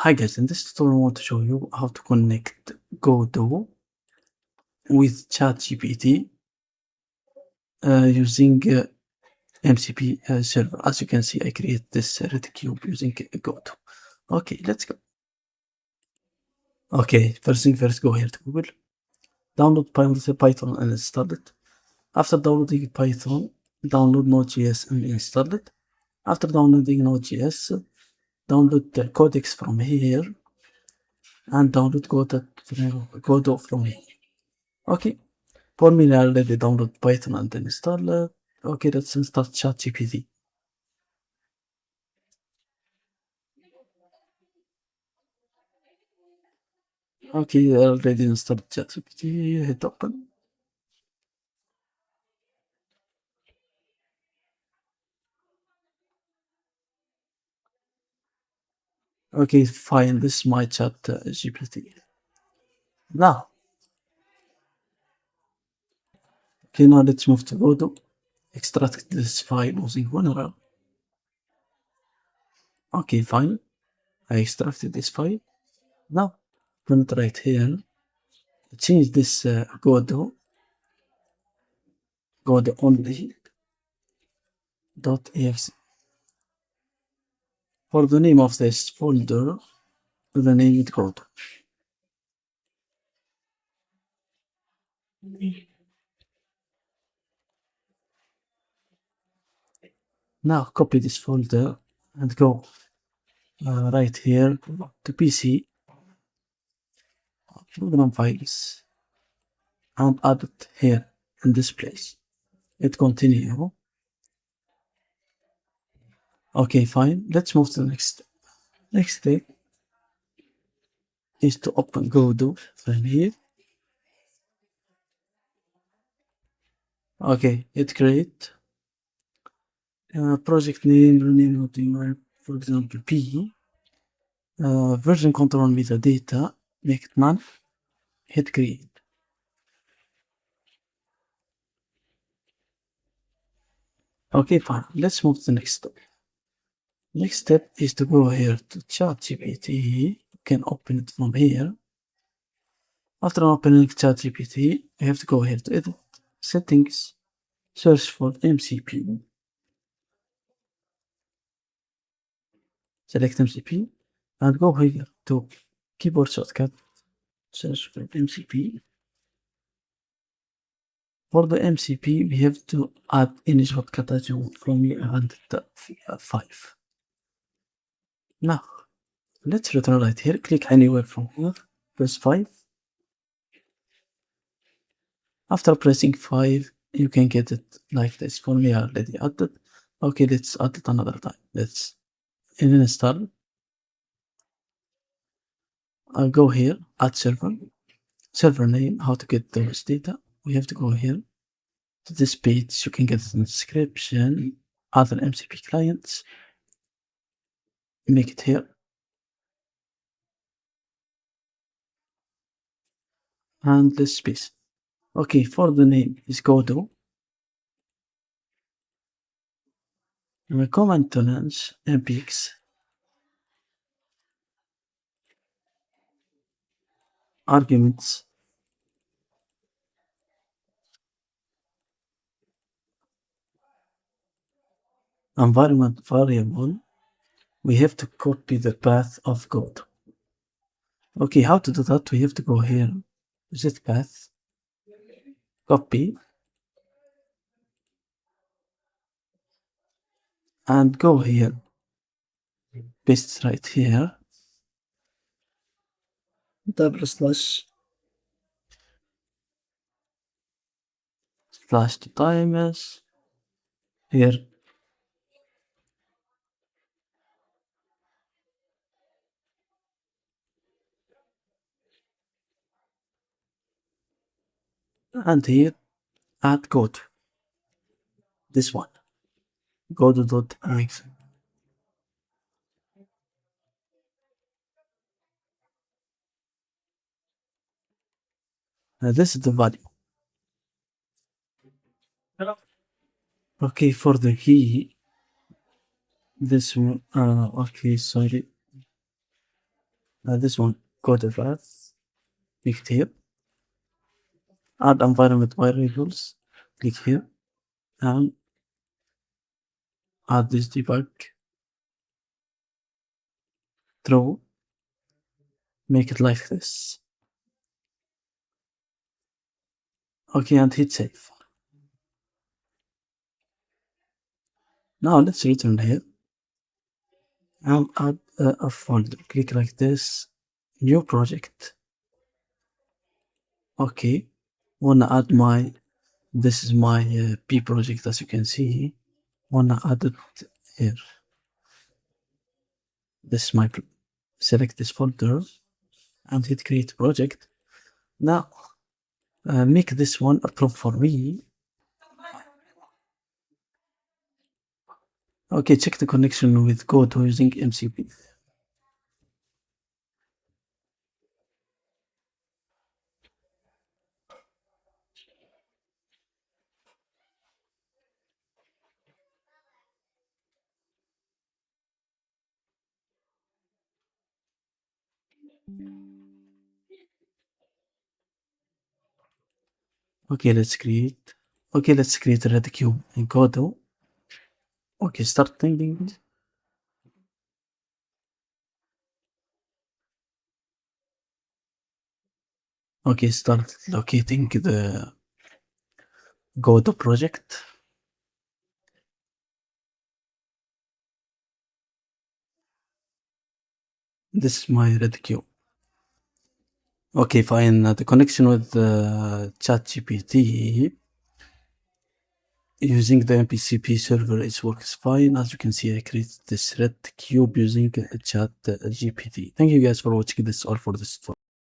Hi guys, in this tutorial I want to show you how to connect Godot with ChatGPT using MCP server. As you can see, I create this red cube using Godot. Okay, let's go. Okay, first thing first, go here to Google, download Python and install it. After downloading Python, download Node.js and install it. After downloading Node.js, download the codex from here and download Godot from here. Okay, for me I already download Python and install it. Okay, let's install ChatGPT. Okay, I already installed ChatGPT, hit open. Okay, fine, this is my ChatGPT. Now, okay, now let's move to Godot. Extract this file using Winrar. Okay, fine. I extracted this file. Now, I'm gonna right here, change this Godot only .exe. For the name of this folder, the name is Godot. Now copy this folder and go right here to PC, program files, and add it here in this place. Hit continue. Okay, fine. Let's move to the next step. Next step is to open Godot from here. Okay, hit create. Project name, rename what you want, for example, P. Version control metadata, make it none. Hit create. Okay, fine. Let's move to the next step. Next step is to go here to ChatGPT. You can open it from here. After opening ChatGPT, you have to go here to edit, settings, search for MCP. Select MCP and go here to keyboard shortcut, search for MCP. For the MCP, we have to add any shortcut that you want from here and 5. Now, let's return right here, click anywhere from here, press 5. After pressing 5, you can get it like this. For me, I already added. Okay, let's add it another time. Let's install. I'll go here, add server name, how to get those data. We have to go here to this page. You can get an description, other MCP clients. Make it here. And this space. Okay, for the name is Godot. And command to launch MPX. Arguments. Environment variable. We have to copy the path of Godot. Okay, how to do that? We have to go here, visit path, copy, and go here, paste right here, double slash two times here. And here, add code. This one, Godot.exe. This is the value. Okay, for the key, this one, okay, sorry. this one, Godot path, click it here. Add environment variables, click here, and add this debug, true, make it like this. Okay, and hit save. Now let's return here and add a folder. Click like this, new project. Okay, wanna add this is my P project, as you can see. Wanna add it here. This is select this folder and hit create project. Now make this one approved for me. Okay, check the connection with Godot using MCP. Okay, let's create a red cube in Godot. Okay, start thinking. Okay, start locating the Godot project. This is my red cube. Okay, fine. The connection with ChatGPT using the MCP server works fine. As you can see, I created this red cube using ChatGPT. Thank you guys for watching. This is all for this tutorial.